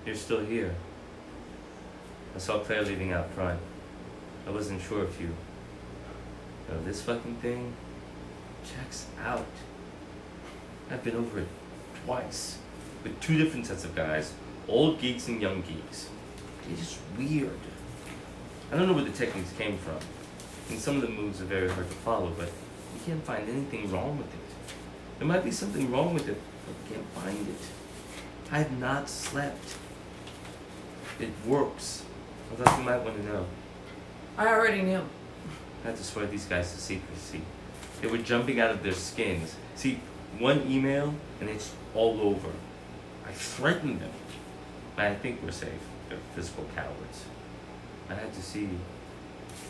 You're still here. I saw Claire leaving out front. I wasn't sure if you... this fucking thing checks out. I've been over it twice. With 2 different sets of guys. Old geeks and young geeks. It's just weird. I don't know where the techniques came from. And some of the moves are very hard to follow, but you can't find anything wrong with it. There might be something wrong with it, but you can't find it. I have not slept. It works. I thought you might want to know. I already knew. I had to swear these guys to secrecy. They were jumping out of their skins. See, one email and it's all over. I threatened them. But I think we're safe. They're physical cowards. I had to see you.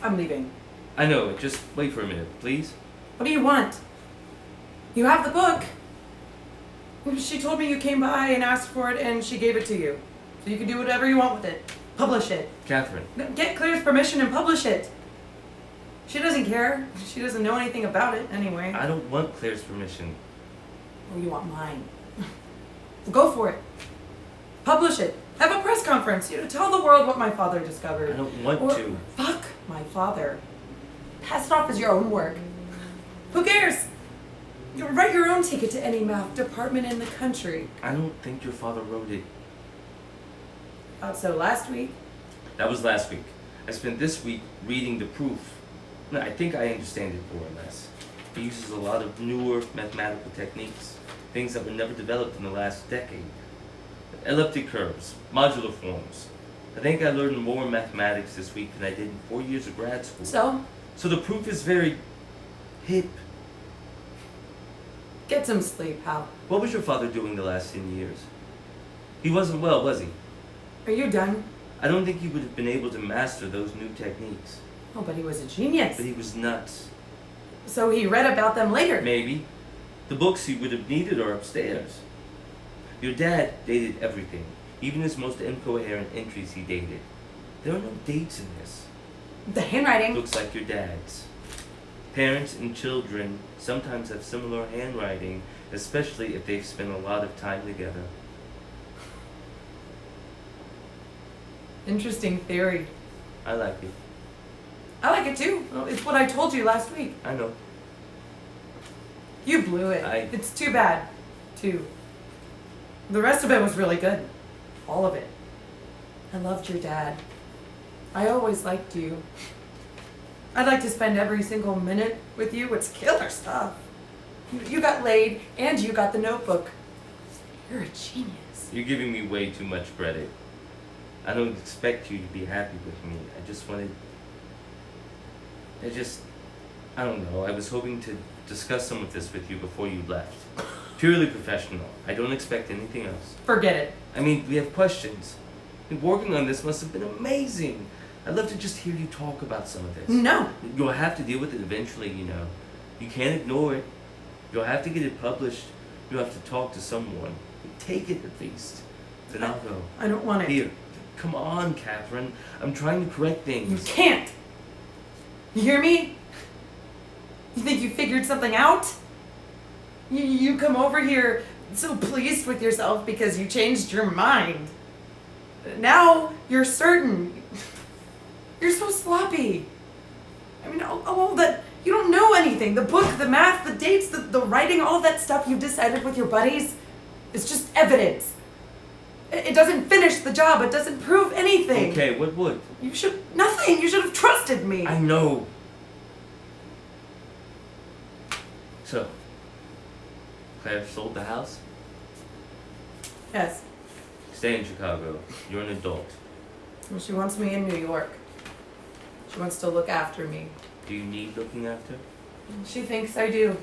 I'm leaving. I know, just wait for a minute, please. What do you want? You have the book. She told me you came by and asked for it and she gave it to you. So you can do whatever you want with it. Publish it. Catherine. Get Claire's permission and publish it. She doesn't care. She doesn't know anything about it anyway. I don't want Claire's permission. Oh, you want mine. Go for it. Publish it. Have a press conference. Tell the world what my father discovered. I don't want to. Fuck my father. Pass it off as your own work. Who cares? You write your own ticket to any math department in the country. I don't think your father wrote it. So last week? That was last week. I spent this week reading the proof. No, I think I understand it more or less. He uses a lot of newer mathematical techniques, things that were never developed in the last decade. Elliptic curves, modular forms. I think I learned more mathematics this week than I did in 4 years of grad school. So the proof is very hip. Get some sleep, Hal. What was your father doing the last 10 years? He wasn't well, was he? Are you done? I don't think he would have been able to master those new techniques. Oh, but he was a genius. But he was nuts. So he read about them later. Maybe. The books he would have needed are upstairs. Your dad dated everything. Even his most incoherent entries he dated. There are no dates in this. The handwriting. Looks like your dad's. Parents and children sometimes have similar handwriting, especially if they've spent a lot of time together. Interesting theory. I like it. I like it too. It's what I told you last week. I know. You blew it. It's too bad, too. The rest of it was really good. All of it. I loved your dad. I always liked you. I'd like to spend every single minute with you. It's killer stuff. You got laid and you got the notebook. You're a genius. You're giving me way too much credit. I don't expect you to be happy with me. I don't know. I was hoping to discuss some of this with you before you left. Purely professional. I don't expect anything else. Forget it. I mean, we have questions. Working on this must have been amazing. I'd love to just hear you talk about some of this. No. You'll have to deal with it eventually, you know. You can't ignore it. You'll have to get it published. You'll have to talk to someone. Take it at least. Then I'll go. I don't want it. Here. Come on, Catherine. I'm trying to correct things. You can't. You hear me? You think you figured something out? You come over here so pleased with yourself because you changed your mind. Now you're certain. You're so sloppy. I mean, all that, you don't know anything. The book, the math, the dates, the writing, all of that stuff you've decided with your buddies, it's just evidence. It doesn't finish the job. It doesn't prove anything. Okay, what would? Nothing. You should have trusted me. I know. So, Claire sold the house? Yes. Stay in Chicago. You're an adult. Well, she wants me in New York. She wants to look after me. Do you need looking after? She thinks I do.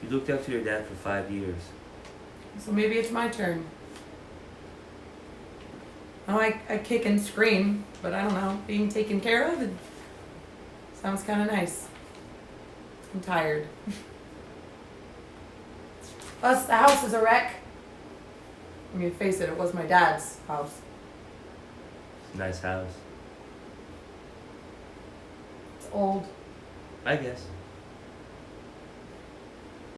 You looked after your dad for 5 years. So maybe it's my turn. Oh, I kick and scream, but I don't know. Being taken care of, it sounds kind of nice. I'm tired. Plus, the house is a wreck. I mean, face it was my dad's house. It's a nice house. It's old. I guess.